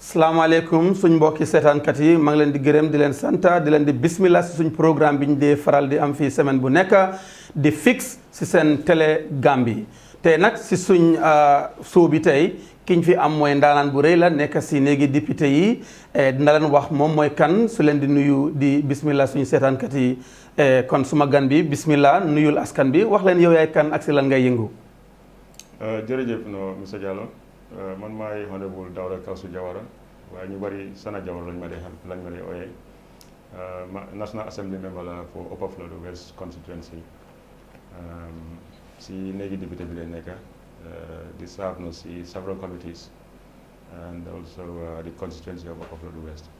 salaamaaleykum suñ mbokki seetaankat yi maa ngi leen di gërëm di leen santa di leen di bismillah si suñ programme bi ñu dee faral di am fii semaine bu nekk di fix si seen télé Gambie te nag si suñ show bi tey kiñ fi am mooy ndaanaan bu rëy la nekk si néegi député yi dina leen wax moom mooy kan su leen di nuyu di bismillah suñu seetaankat yi kon suma gan bi bismillah nuyul askan bi wax leen yow yaay kan ak si lan ngay yëngu. jërëjëf no monsieur Jallow man maay honorable Dawda Kawsu Jawara waaye ñu bari Sana Jawara lañ ma dee ooyee National Assembly member la for Upper Fuladu West Constituency si néegi député bi lay nekk di serve no si several committees and also the constituency of Upper Fuladu West.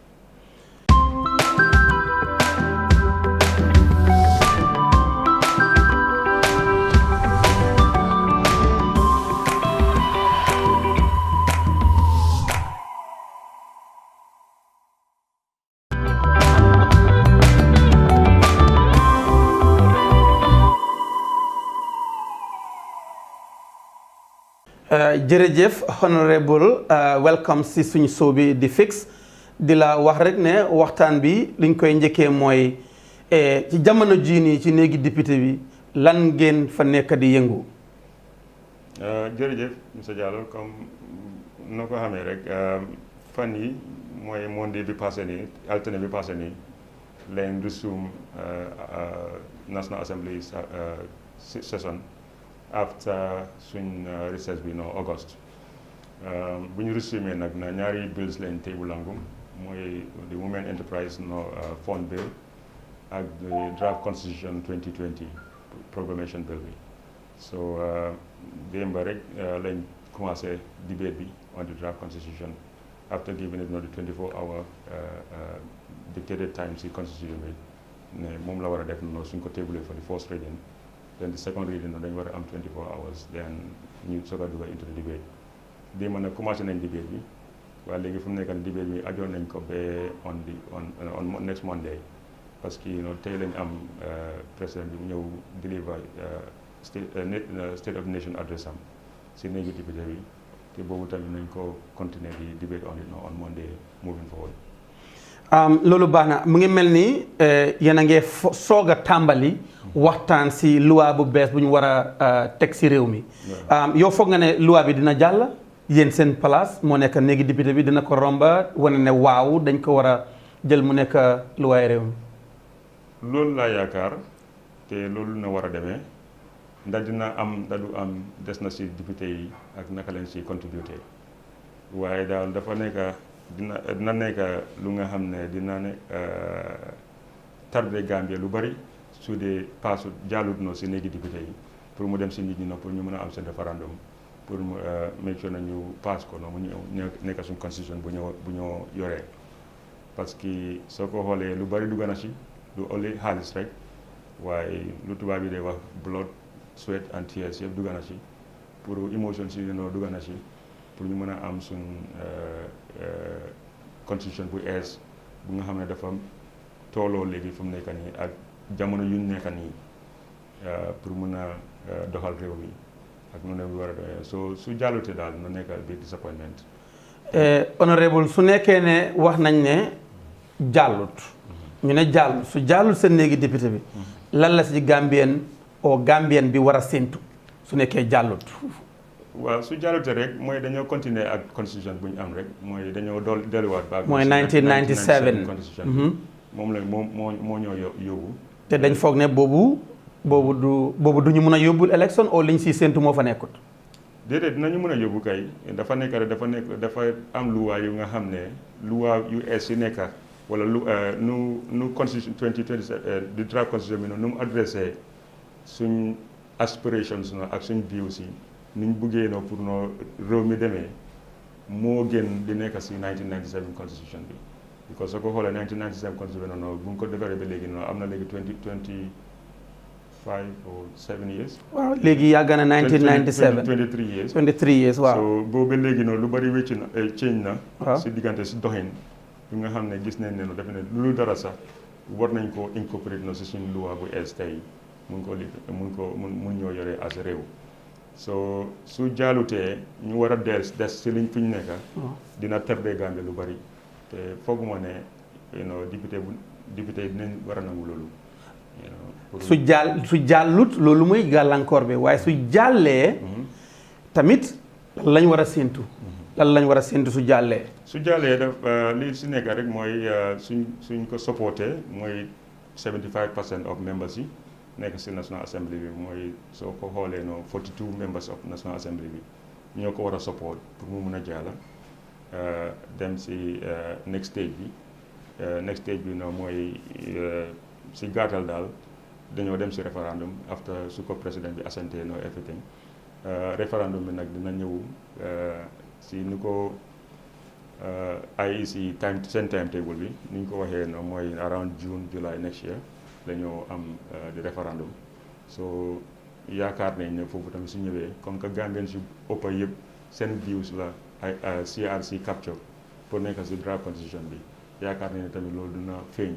jërëjëf honorable welcome si suñu show bi di fix di la wax rek ne waxtaan bi liñ koy njëkkee mooy ci jamono jii nii ci néegi député bi lan ngeen fa nekk di yëngu. jërëjëf monsieur Jallow comme noo ko xamee rek fan yi mooy monde bi passé nii altine bi passé nii leen resume National Assembly session after suñ recess bi no August bu ñu resume nag na ñaari bills leen table langum mooy the Women Enterprise no Fund bill ak the draft constitution 2020 proclamation bill bi so démb rek lañ commencé debate bi on the draft constitution after giving it no the 24-hour dictated time si constitution bi ne moom la war a def no suñ ko table for the first reading. Then the second reading dañ war a am 24 hours then ñu soog a dugg into the debate démb nag commencé nañ debate bi waaye léegi fu mu nekk nii debate bi ajoon nañ ko ba on next Monday parce que tey lañ am président bi mu ñëw deliver state of the nation address am si néegi député bi te boobu tamit nañ ko continuer di debate on Monday moving forward. loolu baax na mu ngi mel ni yéen a ngi soog a tàmbali waxtaan si loi bu bees bu ñu war a teg si réew mi yow foog nga ne loi bi dina jàll yéen seen place moo nekk néegi député bi dina ko romba wane ne waaw dañ ko war a jël mu nekk loi réew mi. loolu laa yaakaar te loolu na war a demee ndax dina am da du am des na si député yi ak naka leen si contributé waaye daal dafa nekk dina nekk lu nga xam ne dina ne tardé Gambia lu bari su dee paasu jàllut no si néegi député yi pour mu dem si nit ñi no pour ñu mën a am seen référendum pour mu make sure na ñu paas ko no mu ñëw nekk suñ constitution bu ñoo yoree parce que soo ko xoolee lu bari dugg na si lu olli xaalis rek waaye lu tubaab yi day wax blood sweat and tears yëpp dugg na si pour émotion si no dugg na si pour ñu mën a am suñ constitution bu ees bu nga xam ne dafa tooloo léegi fu mu nekk nii ak jamono yu ñu nekk nii pour mën a doxal réew mi ak nu ne bi war a doxee su jàllute daal na nekk big disappointment. honorable su nekkee ne wax nañ ne jàllut ñu ne jàllut su jàllut seen néegi député bi lan la si Gambien bi war a séntu su nekkee jàllut. waaw su jàllute rek mooy dañoo continuer ak constitution bu ñu am rek mooy dañoo delluwaat ba mooy 1997 constitution moom la moo ñoo yóbbu te dañ foog ne boobu du ñu mën a yóbbul élection o liñ si séntu moo fa nekkut. déedéet dinañu mën a yóbbu kay dafa dafa am luwaa yu nga xam ne luwaa yu ees yi nekk wala nu constitution 2020 di draft constitution bi nu mu adressé suñ aspirations no ak suñ views yi niñ buggee no pour no réew mi demee moo gën di nekk si 1997 constitution bi because soo ko xoolee 1997 constitution no bu ñu ko defaree ba léegi no am na léegi 25 or 7 years. waaw léegi yàgg na 1997 23 years. 23 years waaw. so boobu ba léegi no lu bari wécc na change na. waaw si diggante si doxin yu nga xam ne gis nañ ne no defe ne lu dara sax war nañ ko incorporate no si suñu loi bu ees tey mun ñoo yore as réew so su jàllutee ñu war a des si liñ fi ñu nekk dina tardé Gambie lu bari te fooguma ne député dinañ war a nangu loolu su jàllut loolu mooy gàllankoor bi waaye su jàllee tamit lañ war a séentu lan lañ war a séentu su jàllee daf li si nekk rek mooy suñ ko supporté mooy 75% of members yi nekk si National Assembly bi mooy soo ko xoolee 42 members of National Assembly bi ñoo ko war a support pour mu mun a jàlla dem si next stage bi mooy si gàttal daal dañoo dem si référendum after su ko président bi assenté everything référendum bi nag dina ñëw si ni ko IEC seen timetable bi ni ñu ko waxee mooy around June July next year dañoo am di référendum so yaakaar nañ ne foofu tamit su ñëwee comme que Gambien si ëpp yëpp seen views la ay CRC capture pour nekk si draft constitution bi yaakaar nañ ne tamit loolu dina feeñ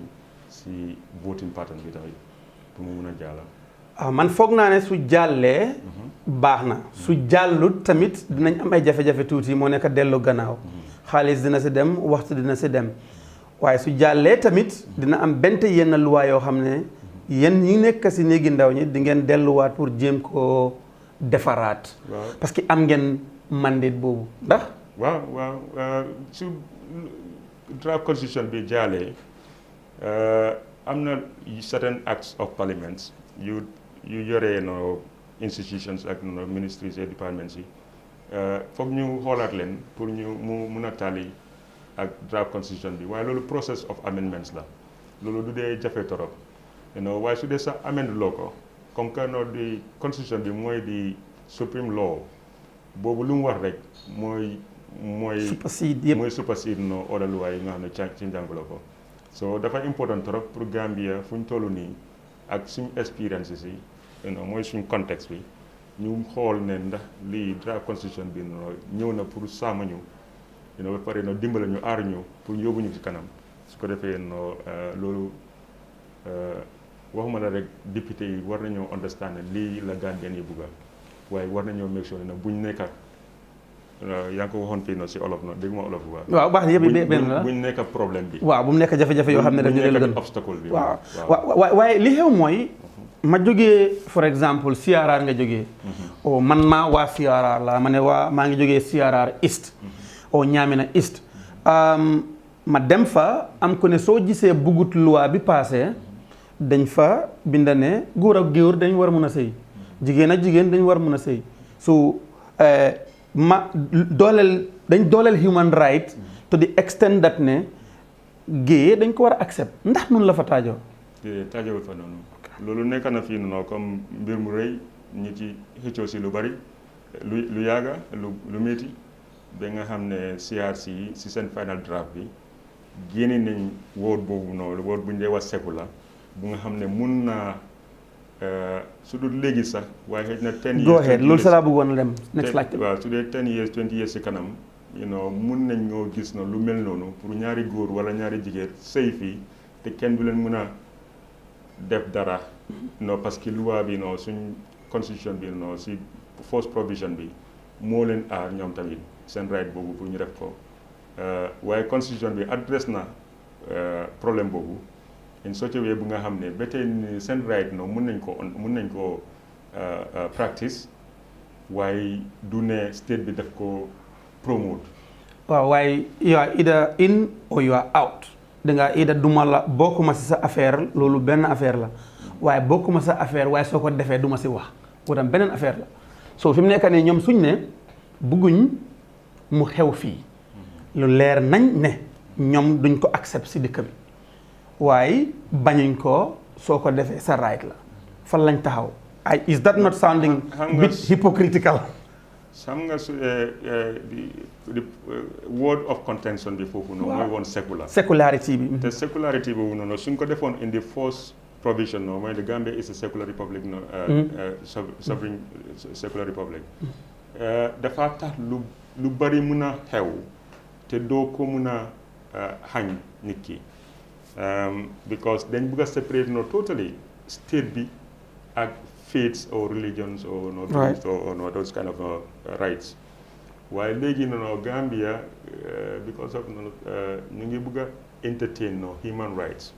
si voting pattern bi tamit pour mu mun a jàlla man foog naa ne su jàllee baax na su jàllut tamit dinañ am ay jafe-jafe tuuti moo nekk dellu gannaaw xaalis dina si dem waxtu dina si dem waaye su jàllee tamit dina am bente yenn luwaa yoo xam ne yéen ñi nekk si néegi ndaw ñi di ngeen delluwaat pour jéem koo defaraat parce que am ngeen mandate boobu ndax waaw su draft constitution bi jàllee am na certain acts of parliament yu yore institutions ak ministries et departments yi foog ñu xoolaat leen pour ñu mu mun a tali ak draft constitution bi waaye loolu process of amendments la loolu du dee jafe torop waaye su dee sax amend loo ko comme que di constitution bi mooy di supreme law boobu lu mu wax rek mooy supersede other loi yi nga xam ne ci njàngu la ko so dafa important trop pour Gambia fu ñu toll nii ak suñ experiences yi mooy suñ contexte bi ñu xool ne ndax lii draft constitution bi ñëw na pour sàmm ñu ba pare dimbale ñu aar ñu pour yóbbu ñu ci kanam su ko defee loolu waxuma la rek député yi war nañoo understand ne lii la Gambien yi bugga waaye war nañoo make sure ne buñ nekkat yaa ngi ko waxoon fii si olof dégg ma olof bu baax. waaw baax na yëpp benn la buñ nekk problème bi. waaw bu mu nekk jafe-jafe yoo xam ne daf ñu leen gën obstacle bi. waaw waaye li xew mooy. ma jógee for exemple CRR nga jógee. man waa CRR la ma ne maa ngi jógee CRR East. Ñaamina East. ma dem fa am ko ne soo gisee bugut loi bi passé dañ fa bind ne góor ak góor dañ war a mun a sëy jigéen ak jigéen dañ war a mun a sëy su dañ dooleel human right to the extent that ne gay dañ ko war a accept ndax nun la fa taajoo taajowul fa noonu loolu nekk na fii noonu comme mbir mu rëy ñi ci xëccoo si lu bari lu yàgga lu métti ba nga xam ne CRC yi si seen final draft bi génne nañ wóot boobu noonu wóot bu ñu dee wax secular bu nga xam ne mun naa su dul léegi sax waaye xëy na 10 years. go ahead loolu sa laa bëggoon a dem next laajte waaw su dee 10 years 20 years si kanam mun nañ ñoo gis na lu mel noonu pour ñaari góor wala ñaari jigéen sëy fii te kenn du leen mun a def dara parce que loi bi suñ constitution bi si first provision bi moo leen aar ñoom tamit seen right boobu pour ñu def ko waaye constitution bi adresse na problème boobu in such a way bu nga xam ne ba tey seen right mun nañ ko practice waaye du ne state bi daf ko promote. waaw waaye you are either in or you are out dangaa either duma la bokkuma si sa affaire loolu benn affaire la waaye bokkuma sa affaire waaye soo ko defee duma si wax bu tam beneen affaire la soo fi mu nekk nii ñoom suñ ne bëgguñ mu xew fii lu leer nañ ne ñoom duñ ko accept si dëkk bi waaye bañuñ ko soo ko defee sa right la fan lañ taxaw is that not sounding bit hypocritical xam nga the word of contention bi foofu noonu mooy woon secularity bi te secularity boobu noonu suñ ko defoon in the first provision mooy the Gambia is a secular republic sovereign secular republic dafa tax lu bari mun a xew te doo ko mun a xañ nit ki because dañ bëgg a separate totally state bi ak faiths or religions or no Right. or no those kind of rights. While léegi no Gambia because of ñu ngi bëgg a entertain no human rights.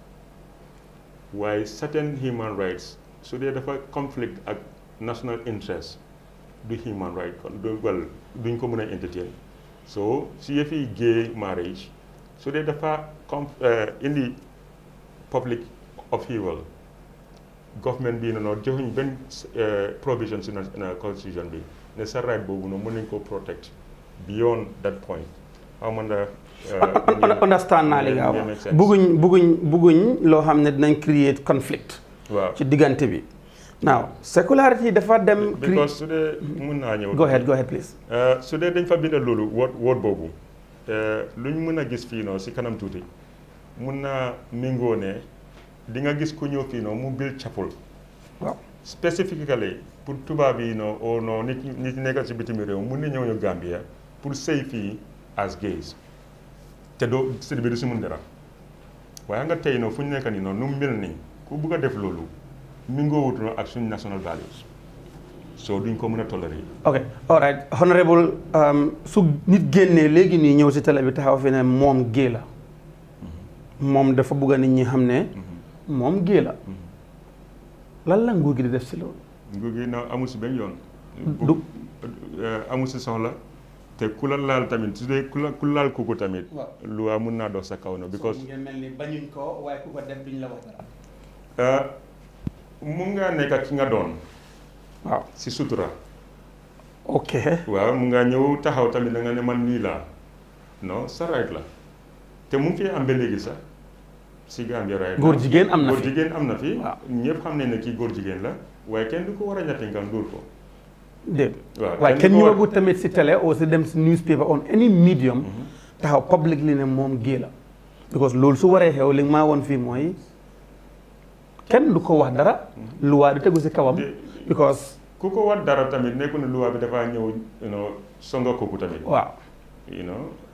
While certain human rights so dee dafa conflict ak national interest du human right kon duñ ko mën a entertain. So si yëfi gay marriage so dee dafa indi public upheaval government bi noonu joxuñ benn provision si na constitution bi ne sa right boobu noonu mën nañ ko protect beyond that point. How man understand naa li nga wax bugguñ loo xam ne dinañ create conflict. waaw ci diggante bi. now secularity dafa dem. because su dee mun naa ñëw. go ahead please. su dee dañ fa bindal loolu woot boobu luñ mën a gis fii noonu si kanam tuuti mun naa méngoo ne di nga gis ku ñëw fii noonu mu build chapel. waaw specifically pour tubaab yi noonu o non nit nekk si bitim réew mun na ñëw ñu Gambia pour sëy fii as gays te doo sëy bi du si mun dara waaye nga tey noonu fu ñu nekk nii noonu nu mu mel nii ku bugg a def loolu méngoo wut na ak suñu national values so duñ ko mën a tolérer. ok all right honorable su nit génnee léegi nii ñëw si télé bi taxaw fi ne moom gay la moom dafa bugg a nit ñi xam ne moom gay la lan la nguur gi di def si loolu. nguur gi na amul si benn yoon. du amul si soxla te ku la laal tamit su dee ku laal kooku tamit. waaw lu waa mun naa dox sa kaw na. because ngeen mel ni bañuñ ko waaye ku ko def duñ la wax dara. mun ngaa nekk ak ki nga doon. waaw si sutura. ok. waaw mun ngaa ñëw taxaw tamit da nga ne man nii laa non sa right la te mu ngi fi am ba léegi sax si Gambia right. góor jigéen am na fi góor jigéen am na fi. waaw ñëpp xam nañ ne kii góor jigéen la waaye kenn du ko war a ñetti nga dóor ko. déet waaw waaye kenn ñëwagut tamit si télé ou si dem si newspaper on any medium taxaw publicly ne moom gay la because loolu su waree xew li maa woon fii mooy kenn du ko wax dara luwaa di tegu si kawam because ku ko war dara tamit nekku ne luwaa bi dafa ñëw songa kooku tamit. waaw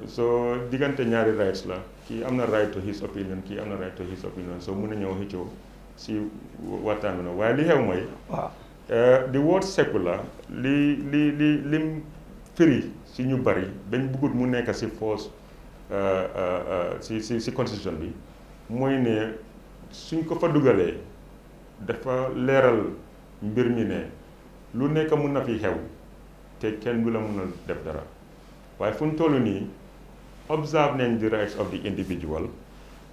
so diggante ñaari rights la kii am na right to his opinion kii am na right to his opinion so mun na ñëw xëccoo si waxtaan bi noonu waaye li xew mooy. waaw the word secular lim firi si ñu bari bañ bëggut mu nekk si force si constitution bi mooy ne suñ ko fa dugalee dafa leeral mbir mi ne lu nekk mun na fi xew te kenn du la mun a def dara waaye fu ñu toll nii observe nañ the rights of the individual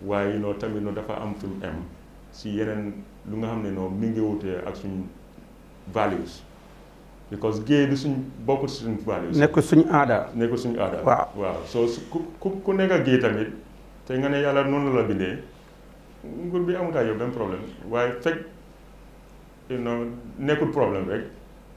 waaye tamit dafa am fu mu am si yeneen lu nga xam ne mi ngi wutee ak suñ values because gay du suñ bokkul suñ values. nekkul suñ aada. nekkul suñ aada. waaw so ku nekk gay tamit te nga ne yàlla noonu la bindee nguur bi amutaa yow benn problème waaye fekk nekkul problème rek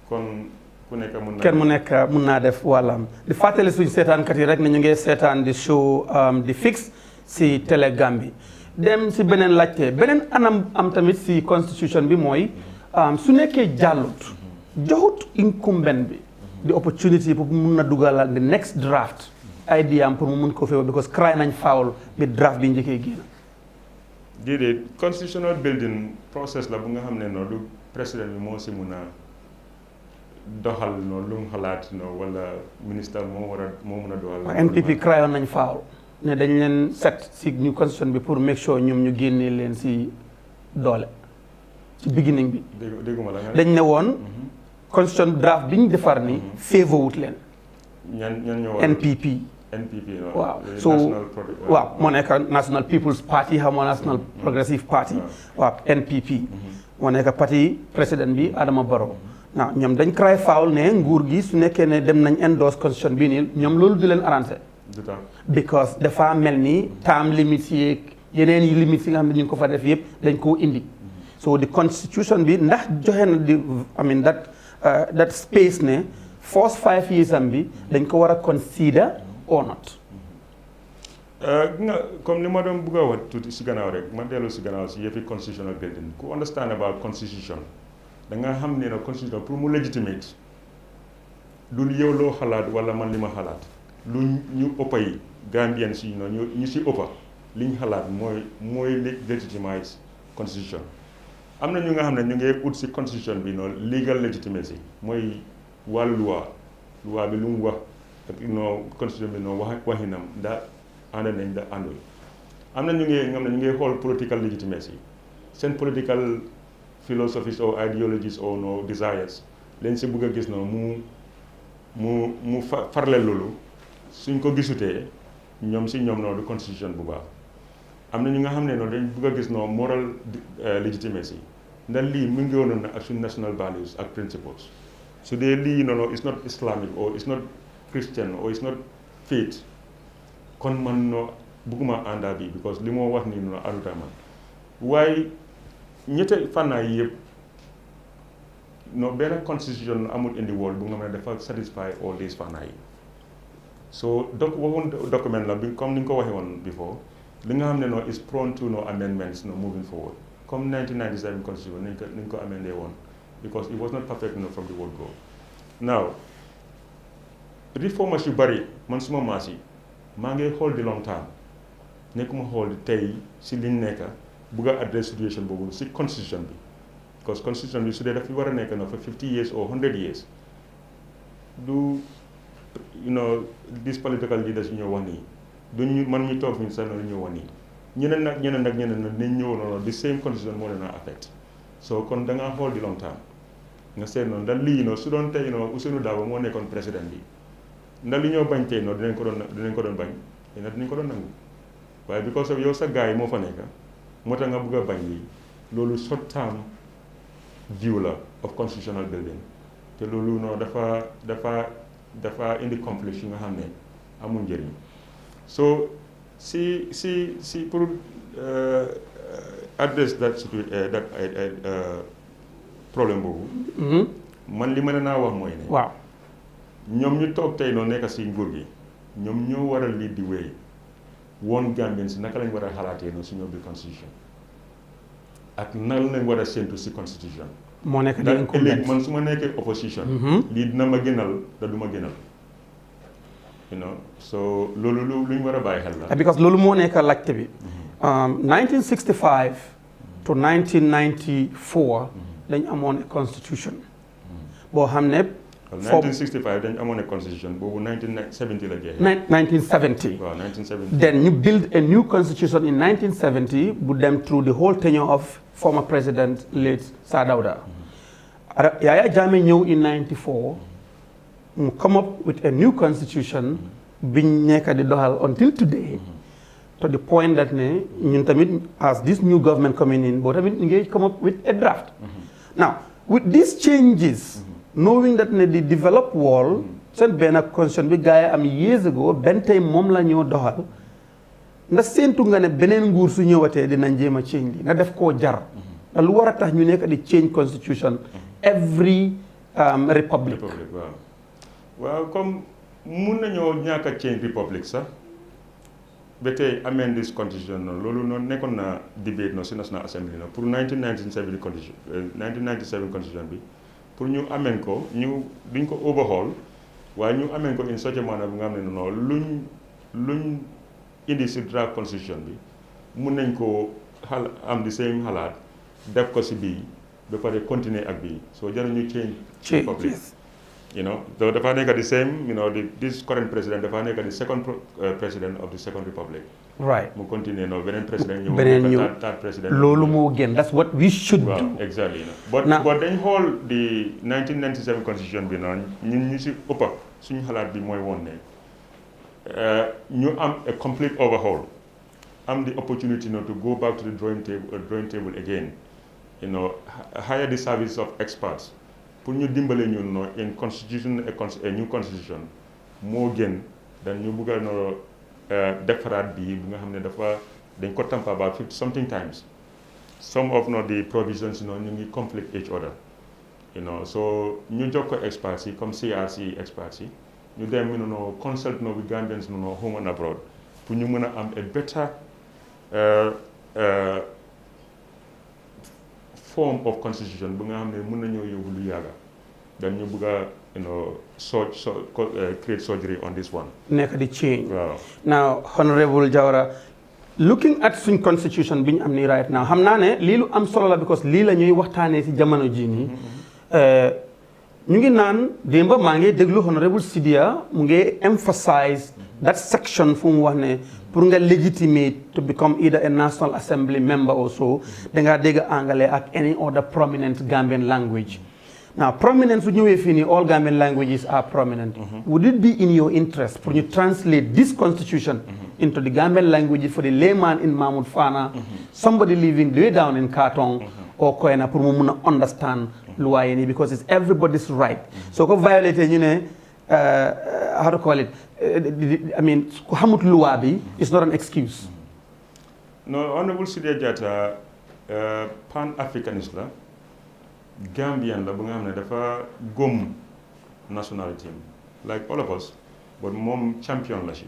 kon ku nekk mun naa. kenn mu nekk mun naa def wàllam di fàttali suñ seetaankat yi rek ne ñu ngi seetaan di show di fix si télé Gambie dem si beneen laajte beneen anam am tamit si constitution bi mooy su nekkee jàllut joxut incumbent bi the opportunity pour mun na dugalal the next draft idea am pour mu mun ko feewa because cry nañ foul bi draft bi njëkkee génn. déedéet constitutional building process la bu nga xam ne du président bi moo si mun a doxal lu mu xalaat wala ministre moo mun a doxal. waaw NPP cry nañ foul ne dañ leen set si new constitution bi pour make sure ñoom ñu génnee leen si doole ci beginning bi. dégguma la nga dañ ne woon constitution draft bi ñu defar ni favor wut leen. ñan ñoo NPP. waaw so waaw moo nekk National People's Party xam nga National Progressive Party. waaw NPP. moo nekk parti président bi Adama Barrow. waaw ñoom dañ cry foul ne nguur gi su nekkee ne dem nañ endorse constitution bii nii ñoom loolu du leen arrangé. because dafa mel ni term limits yeeg yeneen yi limits yi nga xam ne ñu ngi ko fa def yëpp dañ koo indi. so the constitution bi ndax joxe na di I mean that space ne first 5 years am bi dañ ko war a consider or not. nga comme li ma doon bëgg a wax tuuti si gannaaw rek ma dellu si gannaaw si yëfi constitutional building ku understand about constitution da nga xam ne constitution pour mu legitimate lu yow loo xalaat wala man li ma xalaat lu ñu ëppa yi Gambien si ñu si ëppa li ñu xalaat mooy legitimize constitution am na ñu nga xam ne ñu ngi ut si constitution bi noonu legal legitimacy mooy wàllu loi bi lu mu wax ak constitution bi noonu waxinam da ànd nañ da àndul am na ñu ngi xool political legitimacy seen political philosophies or ideologies or desires leen si bëgg a gis noonu mu farle loolu suñ ko gisutee ñoom noonu du constitution bu baax am na ñu nga xam ne noonu dañ bëgg a gis noonu moral legitimacy ndax lii mu ngi woon ak suñ national values ak principles su dee lii noonu it's not Islamic or it's not Christian or it's not faith kon man bëgguma àndaa bi because li moo wax nii noonu ànduta man waaye ñette fànnaa yi yëpp benn constitution amul in the world bu nga xam ne dafa satisfy all these fànnaa yi so waxoon document la bi comme ni nga ko waxee woon before li nga xam ne is prone to amendments moving forward comme 1997 constitution nañ ko amendé woon because it was not perfect from the word go now reformers yu bari man suma maas yi maa ngi xool di long term nekkuma xool di tey si liñ nekk bugg a address situation boobu si constitution bi because constitution bi su dee daf fi war a nekk for 50 years or 100 years du these political leaders yu ñoo wax nii duñ man mi toog fi sax noonu ñoo wax nii ñeneen nag nañ ñëw noonu the same constitution moo leen a affect so kon da ngaa xool di long term nga seet noonu ndax lii su doon tey Ousseynou Dabo moo nekkoon président bi ndax li ñoo bañ tey dinañ ko doon bañ dinañ ko doon nangu waaye because of yow sa gars yi moo fa nekk moo tax nga bëgg a bañ lii loolu short term view la of constitutional building te loolu dafa indi conflict yu nga xam ne amul njëriñ so si pour address that problème boobu man li ma naa wax mooy ne waaw ñoom ñu toog tey nekk si nguur gi ñoom ñoo war a lead the way woon Gambien si naka lañ war a xalaatee si ñoo biir constitution ak naka lañ war a séntu si constitution moo nekk di léegi man su ma nekkee opposition lii dina ma gënal te du ma gënal so loolu lu ñu war a bàyyi xel la because loolu moo nekk laajte bi 1965 to 1994 dañ amoon a constitution boo xam ne 1965 dañ amoon a constitution boobu 1970 la jeexee 1970 waaw 1970 then you build a new constitution in 1970 bu dem through the whole tenure of former president late Sir Dawda Yaya Jammeh ñëw in 94 mu come up with a new constitution biñ nekk di doxal until today to the point that ne ñun tamit as this new government coming in boo tamit ngay come up with a draft now with these changes knowing that ne the developed world seen benn constitution bi gars yi am years ago benn tey moom la ñoo doxal ndax séentu nga ne beneen nguur su ñëwatee dinañ jéem a change li nga def koo jar ndax lu war a tax ñu nekk di change constitution every republic waaw comme mun nañoo ñàkk a change republic sax ba tey amend this constitution loolu noonu nekkoon na debate si National Assembly pour 1997 constitution bi pour ñu ameen ko duñ ko overhaul waaye ñu ameen ko in such a manner bi nga xam ne noonu luñ indi si draft constitution bi mun nañ ko am the same xalaat def ko si bii ba pare continuer ak bii soo jarul ñu change republic so dafa nekk the same this current president dafa nekk the second president of the second republic right mu continuer beneen président ñëw third president loolu moo gën that's what we should do exactly but dañ xool the 1997 constitution bi noonu ñun ñu si ëppa suñu xalaat bi mooy woon ne ñu am a complete overhaul am the opportunity to go back to the drawing table again hire the service of experts pour ñu dimbale ñun in constitution a new constitution moo gën dan ñu bëgg a defaraat bi bu nga xam ne dañ ko tampa about 50 something times some of the provisions ñu ngi conflict each other so ñu jox ko experts yi comme CRC experts yi ñu dem consult with Gambians home and abroad pour ñu mën a am a better form of constitution bu nga xam ne mën nañoo yóbbu lu yàgga dañ ñu bëgg a create surgery on this one nekk di change waaw now Honorable Jawara looking at suñ constitution bi ñu am nii right now xam naa ne lii lu am solo la because lii la ñuy waxtaanee si jamono jii nii ñu ngi naan démba maa ngi déglu honorable Sidia mu ngi emphasize that section fu mu wax ne pour nga legitimate to become either a National Assembly member or so dangaa dégg anglais ak any other prominent Gambian language. Now, prominence, when you all Gambian languages are prominent. Would it be in your interest for you to translate this constitution into the Gambian language for the layman in Mahmoud Fana, somebody living way down in Kartong or Koena, for understand Luayeni, because it's everybody's right. So, go violate, how to call it? I mean, Hamut Luabi is not an excuse. No, Honorable Sidia Jatta, Pan-Africanist. Gambian la bu nga xam ne dafa gom nationality like all of us but moom champion la ci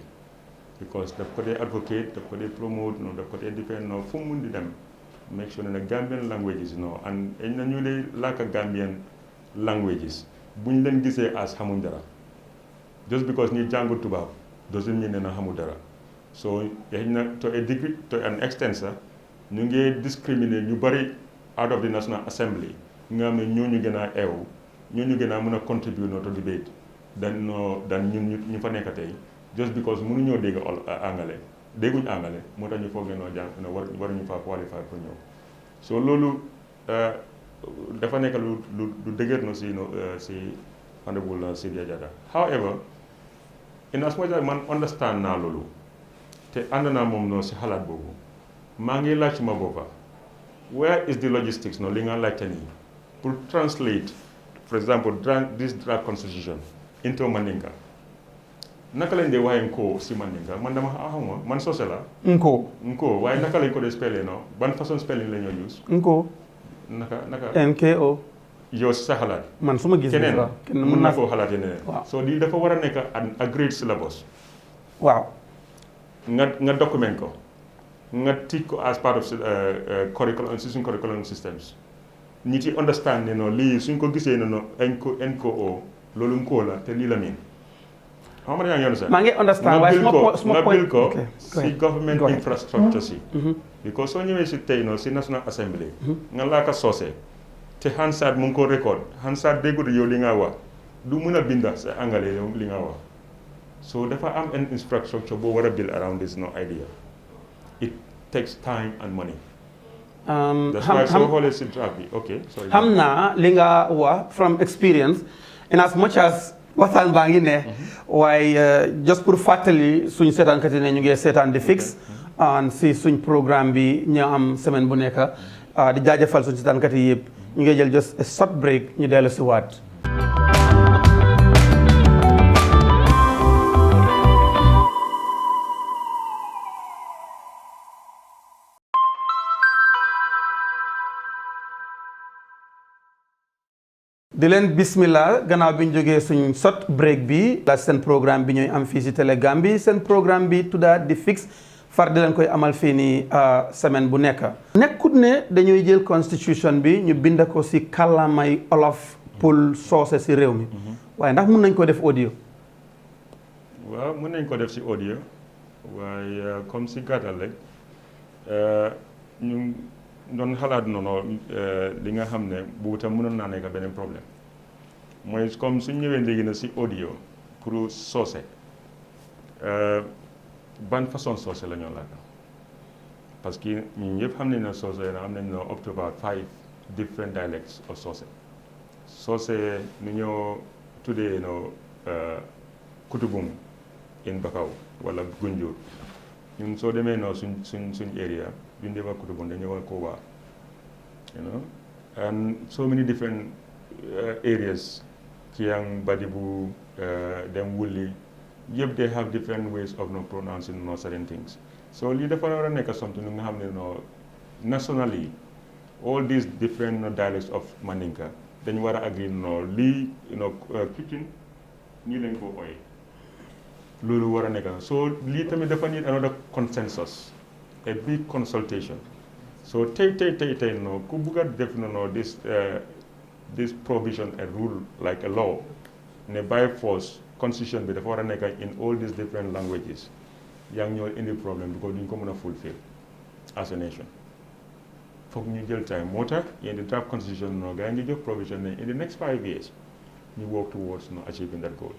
because daf ko dee advocate daf ko dee promote no daf ko dee defend no fu mu mun di dem make sure ne Gambian languages no and na ñu lay làkk Gambian languages buñ leen gisee as xamuñ dara just because ñi jàngu tubaab doesn't mean ne na xamul dara so yañ na to a degree to an extent sax ñu ngi discriminer ñu bari out of the National Assembly nga xam ne ñooñu gën a eew ñooñu gën a mën a contribute to debate dan ñun ñu fa nekk tey just because mënuñoo dégg anglais dégguñ anglais moo tax ñu foogee noo jàng ne waruñu faa qualifier pour ñëw so loolu dafa nekk lu dëgër na si honorable Sidia Jatta however in as much as man understand naa loolu te ànd naa moom noonu si xalaat boobu maa ngi laaj ma boppa where is the logistics no li nga laajte nii pour translate for example this draft constitution into Mandinka naka lañ dee waxee nkoo si Mandinka man dama xamuma man sose la nkoo waaye naka lañ ko dee spelling no ban façon spelling la ñoo use nkoo naka NKO yow si sa xalaat man su ma gis keneen mën na koo xalaatee neneen so lii dafa war a nekk a grade syllabus waaw nga document ko nga teach ko as part of curriculum systems ñi ci understand ne non lii suñ ko gisee ne non NKO loolu nkoo la te lii la miin xam nga yaa ngi understand maa ngi understand waaye nga bil ko si government infrastructure si because soo ñëwee si tey no si National Assembly nga laa ko soosee te Hansard mu ngi ko record Hansard déggut yow li nga wax du mën a binda sa anglais yow li nga wax so dafa am an infrastructure boo war a build around this no idea it takes time and money. That's why so xoolee si draft bi ok sorry xam naa li nga wax from experience in as much as waxtaan baa ngi ne waaye just pour fàttali suñ seetaankat yi ne ñu ngi seetaan di fix si suñ programme bi ñu am semaine bu nekk di jaajëfal suñ seetaankat yi yëpp ñu ngi jël just a short break ñu dellu si waat. di leen bismillah gannaaw bi ñu jógee suñ short break bi la seen programme bi ñooy am fii si Télé Gambie seen programme bi tudda di fix far di leen koy amal fii nii semaine bu nekk nekkut ne dañuy jël constitution bi ñu bind ko si kàllaamay olof pour soose si réew mi waaye ndax mun nañ ko def audio waaw mun nañ ko def si audio waaye comme si gàttal rek ñu doon xalaat noonu li nga xam ne bu tam mënoon naa nekk beneen problème mooy comme suñ ñëwee léegi na si audio pour soose ban façon soose la ñoo làkk parce que ñun ñëpp xam nañ ne soose na am nañ no up to about 5 different dialects of soose ni ñoo tuddee no kutubum in Bakaw wala Gunjur ñun soo demee no suñ area duñ dee wax kutubum dañoo wax Koba you know and so many different areas Kiang Badibu dem Wuli yëpp they have different ways of no pronouncing no certain things so lii dafa war a nekk something nga xam ne no nationally all these different dialects of Mandinka dañu war a agree no lii Kikin nii lañ ko ooyee loolu war a nekk so lii tamit dafa need another consensus a big consultation so tey no ku bugg a def no this provision a rule like a law ne by force constitution bi dafa war a nekk in all these different languages yaa ngi ñoo indi problème because duñ ko mën a fulfill as a nation foog ñu jël time moo tax in the draft constitution no gaa ngi jox provision ne in the next 5 years ñu work towards achieving that goal.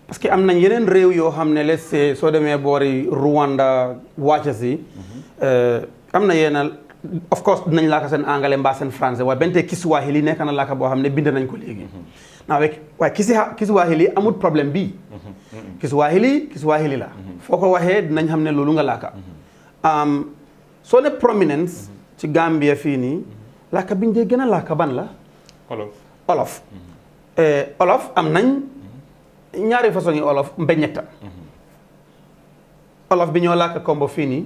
parce que am nañ yeneen réew yoo xam ne let's say soo demee boori Rwanda wàcca si am na yenn of course dinañ laaka seen anglais mbaa seen français waaye bente Kiswahili nekk na laaka boo xam ne bind nañ ko léegi waaye Kiswahili amul problème bii Kiswahili la foo ko waxee dinañ xam ne loolu nga laaka soo ne prominence ci Gambia fii nii laaka biñ dee gën a laaka ban la olof am nañ ñaari façon yi olof mbeñetta olof bi ñoo laaka kombo fii nii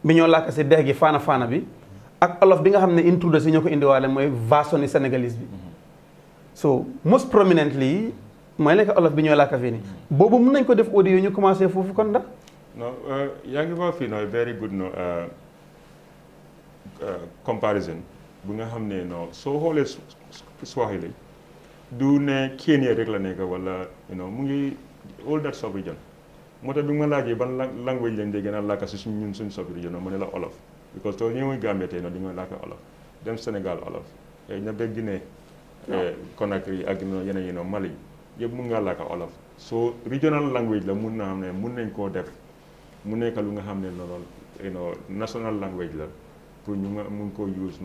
bi ñoo laaka si dex gi faana bi ak olof bi nga xam ne intruder si ñoo ko indiwaale mooy version sénégalais bi so most prominently mooy nekk olof bi ñoo laaka fii nii boobu mun nañ ko def audio ñu commencé foofu kon ndax non yaa ngi wax fii no very good no comparison bu nga xam ne no soo xoolee Swahili du ne Kenya rek la nekk wala mu ngi all that sub-region moo tax bi ma laajee ban language lañ dee gën a làkka si suñ sub-region mu ne la olof because soo ñëwee Gambia tey di nga làkka olof dem Sénégal olof ña be Guinée Conakry ak yeneen Mali yëpp mun ngaa làkka olof so regional language la mun na xam ne mun nañ koo def mu nekk lu nga xam ne noonu national language la pour ñu nga mun koo use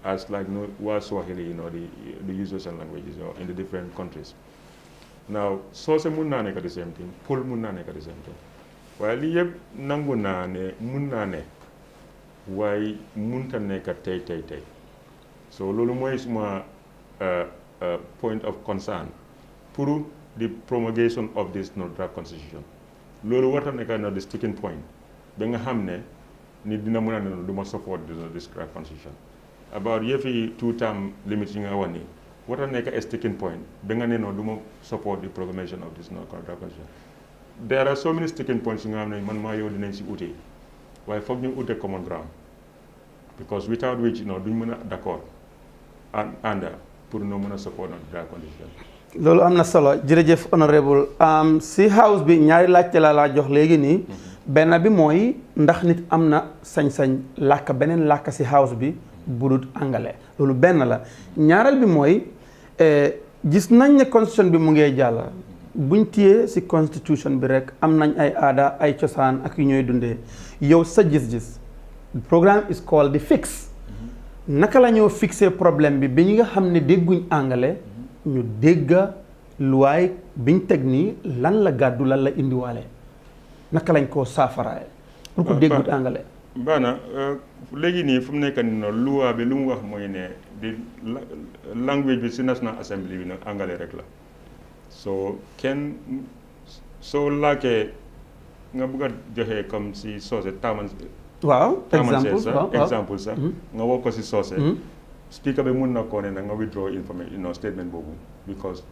as like waa Swahili the usual languages in the different countries now soose mun naa nekk the same thing Pël mun naa nekk the same thing waaye lii yëpp nangu naa ne mun naa ne waaye munta nekk tey so loolu mooy suma point of concern pour the promulgation of this draft constitution loolu warta nekk the sticking point ba nga xam ne nit dina mën a ne du ma support this draft constitution about yëfi 2-term limit yi nga wax nii warta nekk a sticking point ba nga ne du ma support the promulgation of this draft constitution there are so many sticking points yi nga xam ne man maa yow dinañ si ute waaye foog ñu ute common ground because without which duñ mën a d'accord ànd pour no mën a support draft constitution. loolu am na solo jërëjëf honorable si house bi ñaari laajte laa jox léegi nii benn bi mooy ndax nit am na sañ-sañ làkk beneen làkk si house bi budut anglais loolu benn la ñaareel bi mooy gis nañ ne constitution bi mu ngee jàll buñ téyee si constitution bi rek am nañ ay aada ay cosaan ak yu ñooy dundee yow sa gis-gis programme is called the fix naka la ñoo fixé problème bi bi ñi nga xam ne dégguñ anglais ñu dégga luwaay biñ teg nii lan la gàddu lan la indiwaale naka lañ koo saafaraay pour ko déggut anglais baana léegi nii fu mu nekk nii luwaa bi lu mu wax mooy ne di language bi si National Assembly bi nag anglais rek la soo laakee nga bëgg a joxe comme si soose taaman waaw exemple sax nga wax ko si soose speaker bi mun na koo ne nag nga withdraw information statement boobu because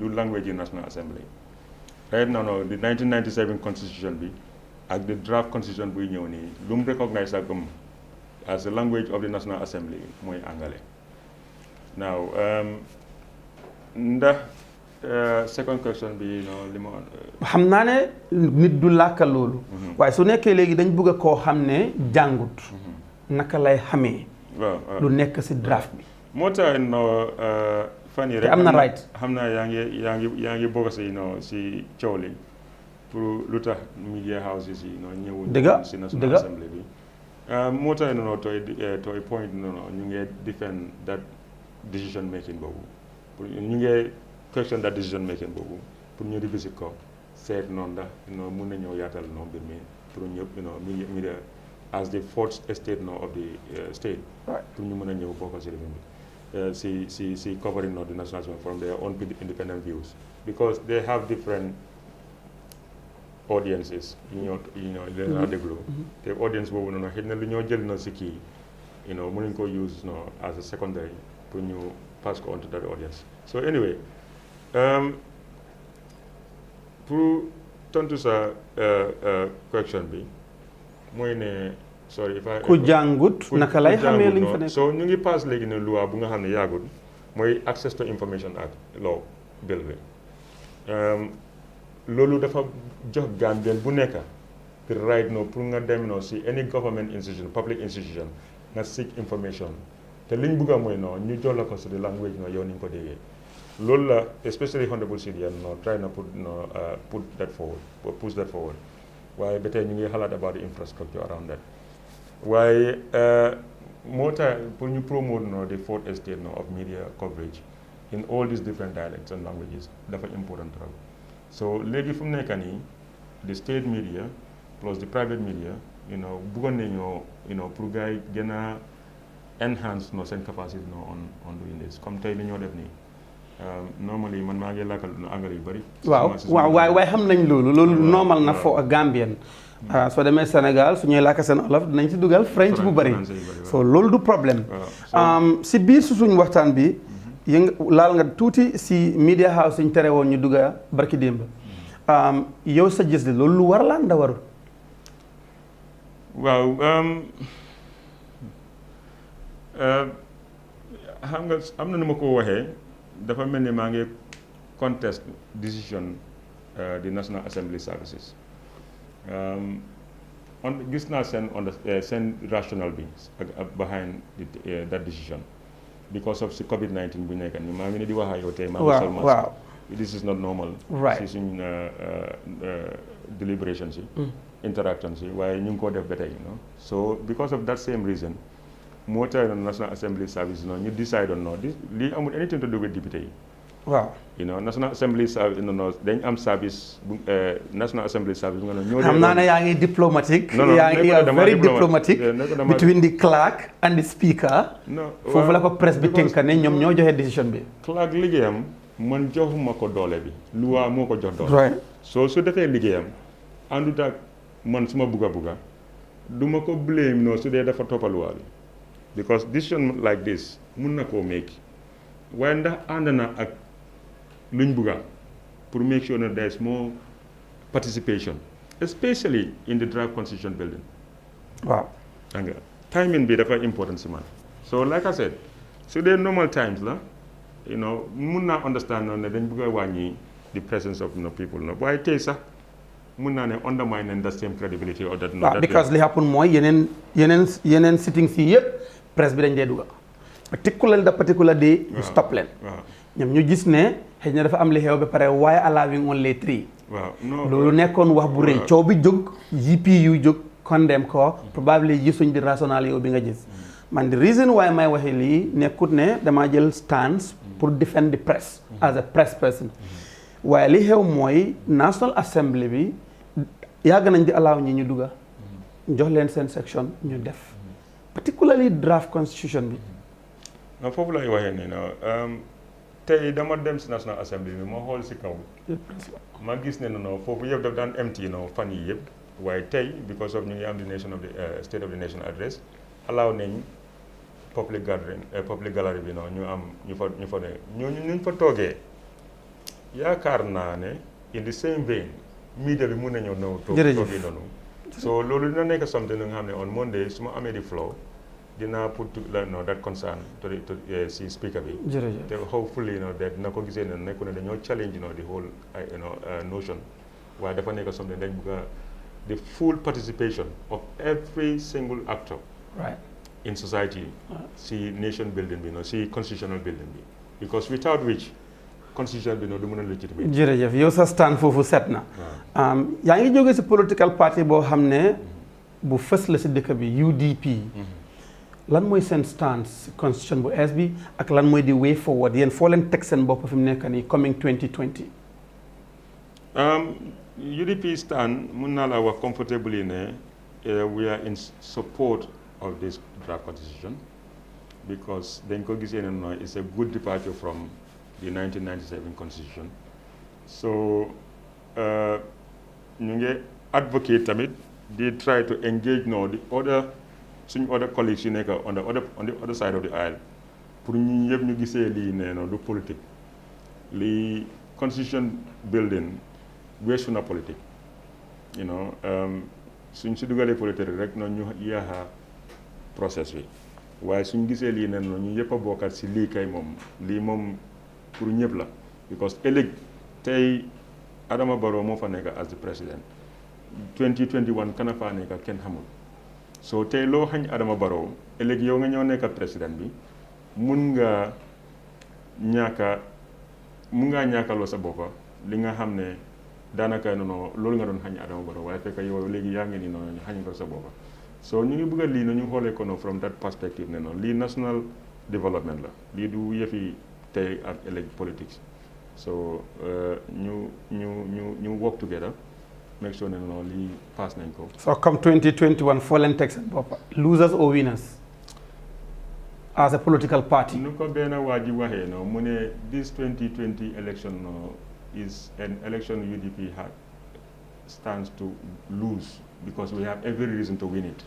du language yi National Assembly right now the 1997 constitution bi ak the draft constitution buy ñëw nii lu mu recognize ak as the language of the National Assembly mooy anglais now ndax second question bi li ma xam naa ne nit du làkka loolu waaye su nekkee léegi dañ bëgg a koo xam ne jàngut naka lay xamee lu nekk si draft bi moo tax fan yi rek am na right xam naa yaa ngi bokk si coow li pour lu tax media houses yi ñëwuñ si National Assembly bi moo tax tooy point ñu ngi defend that decision making boobu pour ñu ngi question that decision making boobu pour ñu revisit ko seet noonu ndax mun na ñëw yaatal mbir mi pour ñëpp mi as the fourth estate of the state pour ñu mën a ñëw bokk si review bi si covering the National Assembly from their own independent views because they have different audiences leen a déglu te audience boobu noonu xëy na lu ñoo jël na si kii mënuñ ko use as a secondary pour ñu pass ko on to that audience so anyway pour tontu sa question bi mooy ne sorry ku jàngut naka lay xamee li ñu fa nekk so ñu ngi pass léegi ne loi bu nga xam ne yàggul mooy access to information act law bill bi loolu dafa jox Gambien bu nekk the right pour nga dem si any government institution public institution nga seek information te liñ bëgg a mooy ñu jox la ko si the language yow ni nga ko déggee loolu la especially honorable CDN try na push that forward waaye ba tey ñu ngi xalaat about the infrastructure around that waaye moo tax pour ñu promote the fourth estate of media coverage in all these different dialects and languages dafa important trop so léegi fu mu nekk nii the state media plus the private media bëggoon nañoo pour gars yi gën a enhance seen capacity on doing this comme tey li ñoo def nii normally man maa ngi lakkal anglais yu bëri. waaw waaye xam nañ loolu normal na for a Gambian. soo demee Sénégal su ñuy làkk seen olof dinañ ci dugal French bu bëri. so loolu du problème. si biir suñ waxtaan bi. laal nga tuuti si media house yi ñu tere woon ñu dugga barki démb. yow sa gis de loolu lu war la nda warul. waaw xam nga am na nu ma ko waxee dafa mel ni maa ngi contest decision the National Assembly Services gis naa seen rational bi behind that decision because of si COVID-19 bu nekk nii maa ngi ne di wax ak yow tey maa ngi sol mask this is not normal si suñ deliberations yi interactions yi waaye ñu ngi ko def ba tey so because of that same reason moo tax National Assembly Service ñu decide on lii amul anything to do with député yi waaw National Assembly Service dañ am service National Assembly Service nga ñoo xam naa ne yaa ngi diplomatique yaa ngi very diplomatic between the clerk and the speaker foofu la ko presse bi tënk ne ñoom ñoo joxe décision bi clerk liggéeyam man joxuma ko doole bi loi moo ko jox doole so su defee liggéeyam àndut ak man suma bugga du ma ko blame su dee dafa toppa loi bi because decision like this mun na koo make waaye ndax ànd na ak luñ bugga pour make sure that there is more participation especially in the draft constitution building waaw nga timing bi dafa important si man so like I said su dee normal times la mun naa understand ne dañ bugg a wàññi the presence of people waaye tey sax mun naa ne undermine and the same credibility of that because li happen mooy yeneen sittings yi yëpp presse bi dañ dee dugga particular day ñu stop leen ñoom ñu gis ne xëy na dafa am li xew ba pare waaye allowing only 3 loolu nekkoon wax bu rëy coow bi jóg GPU jóg condemn ko probably gisuñ di rational yow bi nga gis man the reason why may waxee lii nekkut ne damaa jël stance pour defend the press as a press person waaye li xew mooy National Assembly bi yàgg nañ di allow ñi ñu dugga jox leen seen section ñu def particularly draft constitution bi foofu lay waxee ne tey dama dem si National Assembly bi ma xool si kaw ma gis ne foofu yëpp daf daan empty fan yi yëpp waaye tey because of ñu ngi am the nation of the state of the nation address allow nañ public gallery bi ñu am ñu fa ne ñooñu ñu fa toogee yaakaar naa ne in the same vein media bi mun nañoo toogee noonu so loolu dina nekk something nga xam ne on Monday su ma amee di flow dinaa put that concern to si speaker bi te hopefully that dina ko gisee ne nekku ne dañoo challenge the whole notion waaye dafa nekk something dañ bëgg the full participation of every single actor in society si nation building bi si constitutional building bi because without which constitution bi du mën a legitimate. jërëjëf yow sa stand foofu set na yaa ngi jógee si political party boo xam ne bu fës la si dëkk bi UDP lan mooy seen stance constitution bu es bi ak lan mooy di way forward yéen foo leen teg seen bopp fi mu nekk nii coming 2020 UDP stand mun naa la wax comfortably ne we are in support of this draft constitution because dañ ko gisee ne it's a good departure from the 1997 constitution so ñu ngi advocate tamit they try to engage suñ other colleagues yu nekk on the other side of the aisle pour ñu yëpp ñu gisee lii ne du politique lii constitution building weesu na politique suñ si dugalee politique rek noonu ñu yaaxa process bi waaye suñ gisee lii ne ñu yëpp a bokkat si lii kay moom lii moom pour ñëpp la because ëllëg tey Adama Barrow moo fa nekk as the president 2021 kana faa nekk kenn xamul so tey loo xañ Adama Barrow ëllëg yow nga ñëw nekk président bi mun ngaa ñàkkaloo sa boppa li nga xam ne daanaka noonu loolu nga doon xañ Adama Barrow waaye fekk yow léegi yaa ngi ni noonu xañ ko sa boppa so ñu ngi bëgg a lii na ñu xoolee ko noonu from that perspective ne noonu lii national development la lii du yëfi tey ak ëllëg politics so ñu work together make sure ne noonu lii pass nañ ko. so comme 2021 foo leen teg seen bopp losers or winners as a political party. nu ko benn waa ji waxee no mu ne this 2020 election is an election UDP stands to lose because we have every reason to win it.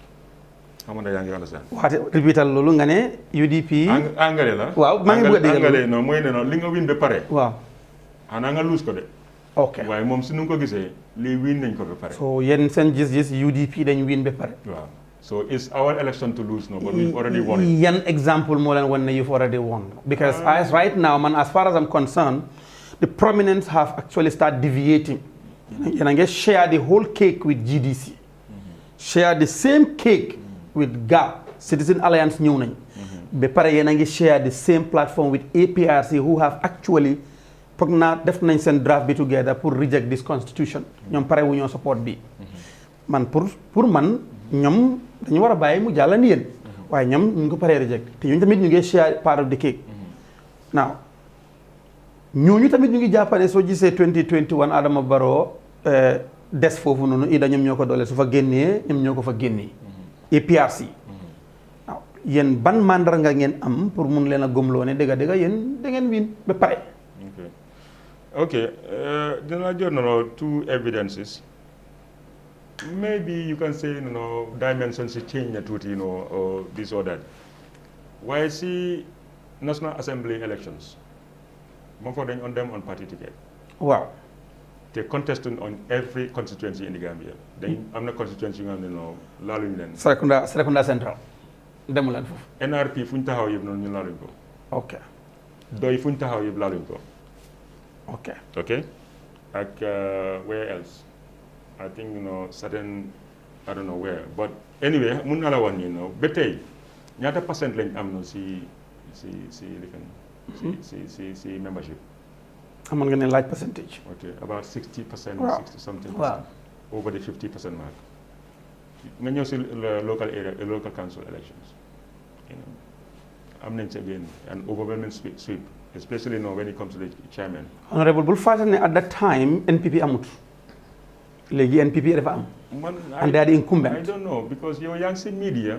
xam nga yaa ngi understand. waxate repeatal loolu nga ne UDP. angale la. waaw maa ngi bëgg a dégg angale non mooy ne non li nga win ba pare. waaw. xanaa nga lose ko de. ok waaye moom si nu ko gisee lii win nañ ko ba pare. so yéen seen gis-gis UDP dañ win ba pare. waaw so it's our election to lose no but we've already won it. yan example moo leen wan ne you've already won. because as right now man as far as I'm concerned the prominents have actually started deviating. yéen a ngi share the whole cake with GDC. share the same cake with GAP Citizen Alliance ñëw nañ. ba pare yéen a ngi share the same platform with APRC who have actually foog naa def nañ seen draft bi together pour reject this constitution ñoom pare wu ñoo support bi man pour man ñoom dañu war a bàyyi mu jàll ni yéen waaye ñoom ñu ngi ko paree reject te ñooñu tamit ñu ngi share part of the cake now ñooñu tamit ñu ngi jàppane soo gisee 2021 Adama Barrow des foofu noonu ida ñoom ñoo ko doole su fa génnee ñoom ñoo ko fa génnee APRC waaw yéen ban mandarga ngeen am pour mun leen a gëmloo ne dëgg yéen da ngeen win ba pare. Okay, dinaa jot two evidences. Maybe you can say dimensions change na tuuti or this or that. Why see National Assembly elections? Before they on them on party ticket. Wow. They contested on every constituency in the Gambia. Then I'm not constituency laluñ leen. Serekunda Central. Demu leen foofu. NRP fuñ taxaw yëpp noonu ñu laluñ ko. Okay. Doy fuñ taxaw yëpp laluñ ko. Okay. Where else? I think certain, I don't know where, but anyway, mun na la wax ni ba tey ñaata percent lañ am si membership. Amoon nga ne large percentage. Okay, about 60%, wow. 60 something wow. over the 50% mark. Nga ñëw si local council elections. Am nañ ci again an overwhelming sweep. Especially when it comes to the chairman. Honorable bul fàtte ne at that time NPP amut léegi NPP dafa am. and they are the incumbent. I don't know because yow yaa ngi si media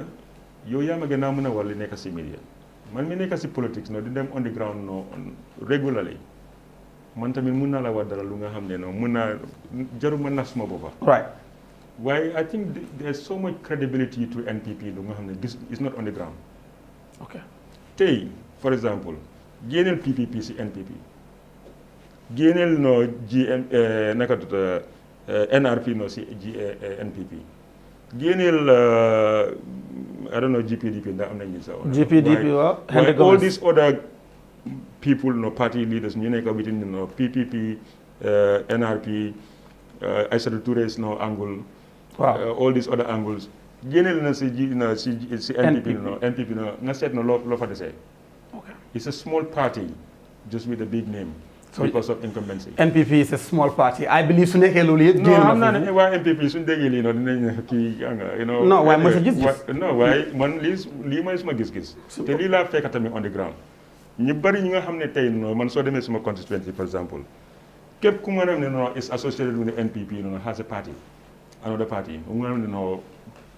yow yaa ma gën a mën a war li nekk si media man mi nekk si politics di dem on the ground regularly man tamit mun naa la war dara lu nga xam ne mun naa jarul ma nas ma boppa. right. Why I think there's so much credibility to NPP lu nga xam ne this is not on the ground. Okay. Tey for example. génneel PPP si NPP génneel NRP si NPP génneel I don't know GPDP ndax am nañu sa GPDP waaw all these other people party leaders ñu nekk within PPP NRP Aïssatou Touré's angle all these other angles génneel na si NPP NPP nga seet loo fa desee. It's a small party, just with a big name, because of incumbency. NPP is a small party. I believe su nekkee loolu yëpp. No, I'm not. Why NPP suñu déggee lii dinañ kii no waaye mooy sa gis-gis. no waaye man lii mooy suma gis-gis. te lii laa fekk tamit on the ground. ñu bari ñi nga xam ne tey man soo demee suma constituency for example képp ku nga xam ne is associated with the NPP has a party, another party mu nga xam ne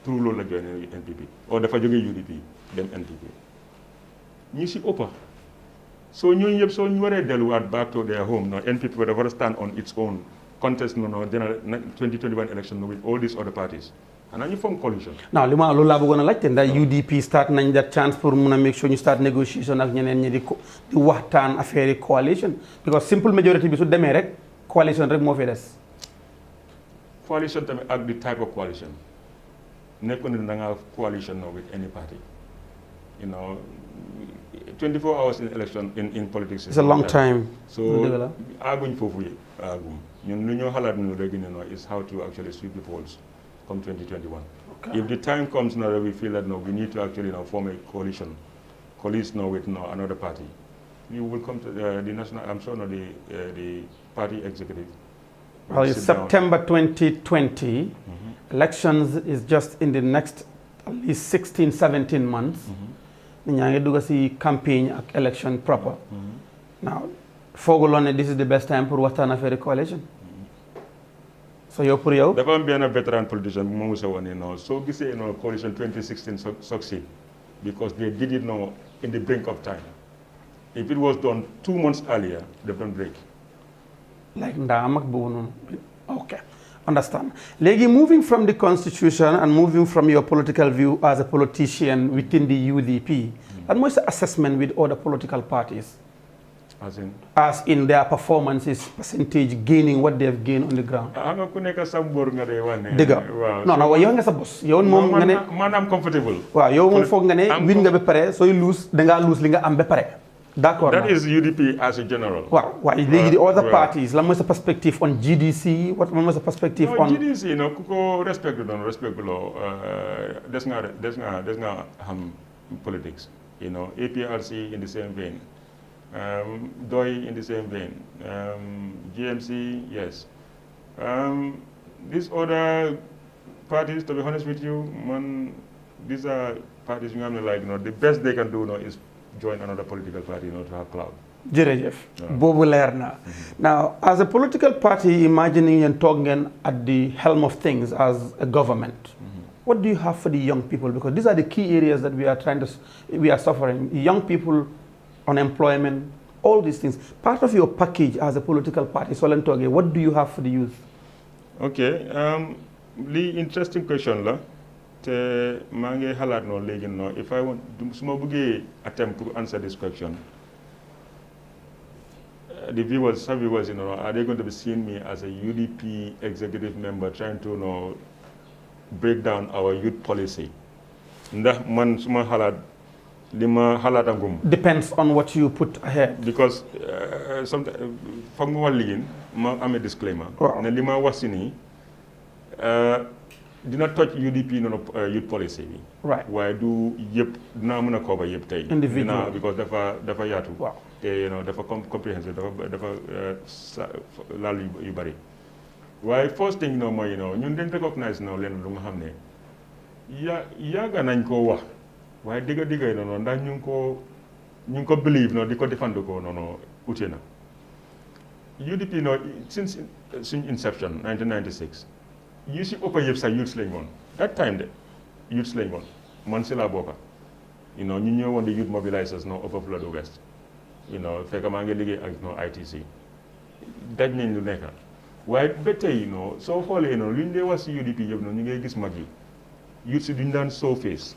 through loolu la join NPP or dafa jógee UDP dem NPP. ñu si ëppa so ñooñu yëpp soo ñu waree delluwaat back to their home NPP dafa war a stand on its own contest general 2021 election with all these other parties xanaa ñu form coalition. non li ma loolu laa bëggoon a laajte ndax UDP start nañ that chance pour mun a make sure ñu start negotiation ak ñeneen ñi di waxtaan affaire yi coalition because simple majority bi su demee rek coalition rek moo fi des. coalition tamit ak the type of coalition nekkoon ne da ngaa coalition with any party 24 hours in election in politics. It's a long time. So aguñ foofu yi agum ñun lu ñoo xalaat ñu rek is how to actually sweep the polls come 2021. Okay. If the time comes now that we feel that we need to actually form a coalition with another party, we will come to the national. I'm sure the party executive. Well, it's September 2020. Elections is just in the next at least 16, 17 months. ñaa ngi dugg si campaign ak election proper. Now, fooguloo this is the best time pour waxtaan affaire coalition. So yow pour yow. dafa am benn veteran politician bu ma musa woon soo gisee coalition 2016 succeed because they did it in the brink of time. If it was done 2 months earlier, they've done break. Like ndaam ak boobu noonu. Okay, understand. Léegi moving from the constitution and moving from your political view as a politician within the UDP, and what's the assessment with other political parties? As in their performances, percentage gaining what they have gained on the ground. No, yow nga sa boss. Yow moom nga ne man am comfortable. Waaw yow moom foog nga ne win nga ba pare sooy lose da ngaa lose li nga am ba pare. D'accord. That is UDP as a general. Waaw waaye léegi the other parties lan mooy sa perspective on GDC? What mooy sa perspective on GDC ku ko respect loo des nga xam politics. APRC in the same vein. DOI in the same vein. GMC, yes. These other parties, to be honest with you, these are parties you have the best they can do is join another political party to have clout. Jërëjëf boobu leer na. Now, as a political party, imagining and talking at the helm of things as a government, what do you have for the young people? Because these are the key areas that we are suffering. Young people, unemployment, all these things. Part of your package as a political party, Solentoge, what do you have for the youth? Okay, the interesting question la. Te mange halat no legin no. If I want to attempt to answer this question, the viewers, are they going to be seeing me as a UDP executive member trying to break down our youth policy? Ndax man suma halat lima halatangum depends on what you put ahead. Because sometimes foog nga wax ligin ma amee disclaimer. Ne lima wasini dina touch UDP youth policy bi. Right. Waaye du yëpp dinaa mën a cover yëpp tey. Individual. Because dafa yaatu. Wow. Te dafa comprehensive dafa laal yu bari. Waaye first thing mooy ñun dañ recognize leen lu nga xam ne yàgga nañ koo wax. waaye digga ndax ñu ngi ko believe di ko defandi ko ute na UDP since suñ inception 1996 yu si ëpp yëpp sax youths lañ woon that time de youths lañ woon man si laa bokka ñu ñëw woon di youth mobilizers Upper Fuladu West fekk maa ngi liggéey ak ITC daj nañ lu nekk waaye ba tey soo xoolee lu ñu dee wax si UDP yëpp ñu ngay gis mag yi youths si duñ daan show face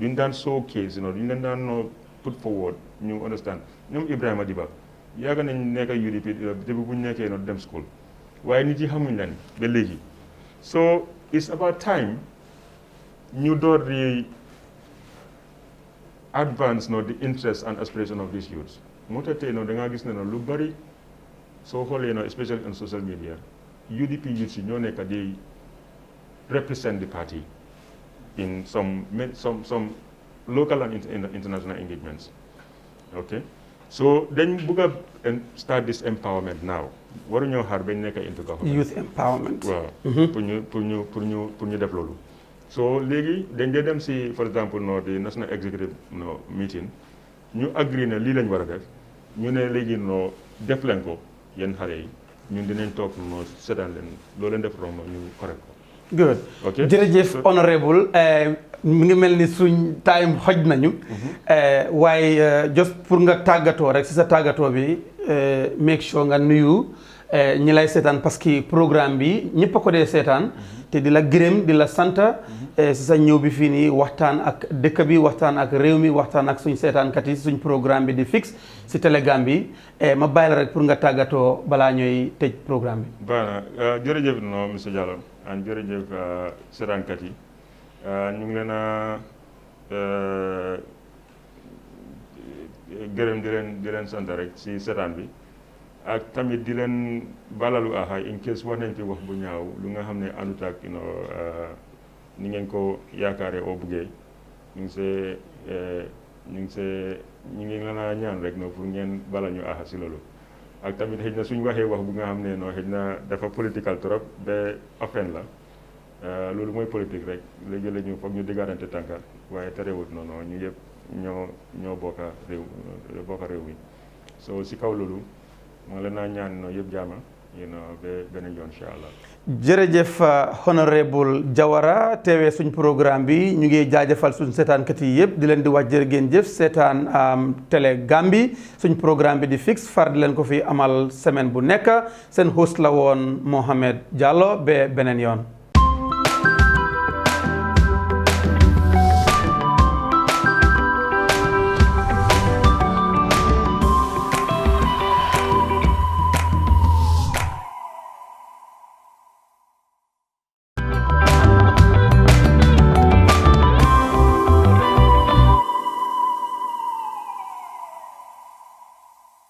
duñ daan showcase duñ leen daan put forward ñu understand ñoom Ibrahima Diba yàgg nañ nekk UDP depuis bu ñu nekkee dem school waaye nit yi xamuñ leen ba léegi so it's about time ñu door di advance the interest and aspiration of these youths moo tax tey da ngaa gis ne lu bari soo xoolee especially on social media UDP youths yi ñoo nekk di represent the party in some local and international engagements. Okay, so then buga start this empowerment now. Waru ñoo xaar bañ nekk into government. Youth empowerment. Waaw. pour ñu def loolu. So léegi dañ dee dem si for example the national executive meeting ñu agree ne lii lañ war a def ñu ne léegi def leen ko yéen xale yi ñun dinañ toog seetaan leen loo leen def romb ñu correct ko. Good. Okay. Jërëjëf honorable mi ngi mel ni suñ time xoj nañu waaye just pour nga tàggatoo rek si sa tàggatoo bi make sure nga nuyu ñi lay seetaan parce que programme bi ñëpp a ko dee seetaan te di la gërëm di la sant si sa ñëw bi fii nii waxtaan ak dëkk bi waxtaan ak réew mi waxtaan ak suñ seetaankat yi suñ programme bi di fixe si Télé Gambie ma bàyyi la rek pour nga tàggatoo balaa ñooy tëj programme bi. Baax na jërëjëf monsieur Jallow and jërëjëf seetaankat yi ñu ngi leen a gërëm di leen sant rek si seetaan bi ak tamit di leen balalu axaay in case wax nañ fi wax bu ñaaw lu nga xam ne àndut ak ni ngeen ko yaakaaree oo buggee ñu ngi la ñaan rek no pour ngeen bala ñu axa si loolu ak tamit xëy na suñ waxee wax bu nga xam ne xëy na dafa political trop ba offen la loolu mooy politique rek léegi la ñu foog ñu diggaarante tànka waaye terewut noonu ñu yëpp ñoo bokka réew mi so si kaw loolu moo leen naa ñaan yëpp jaama ba beneen yoon incha allah. jërëjëf honorable Jawara teewee suñ programme bi ñu ngi jaajëfal suñ seetaankat yi yëpp di leen di wax jërë ngeen jëf seetaan télé Gambie suñ programme bi di fixe far di leen ko fi amal semaine bu nekk seen host la woon Muhammed Jallow ba beneen yoon.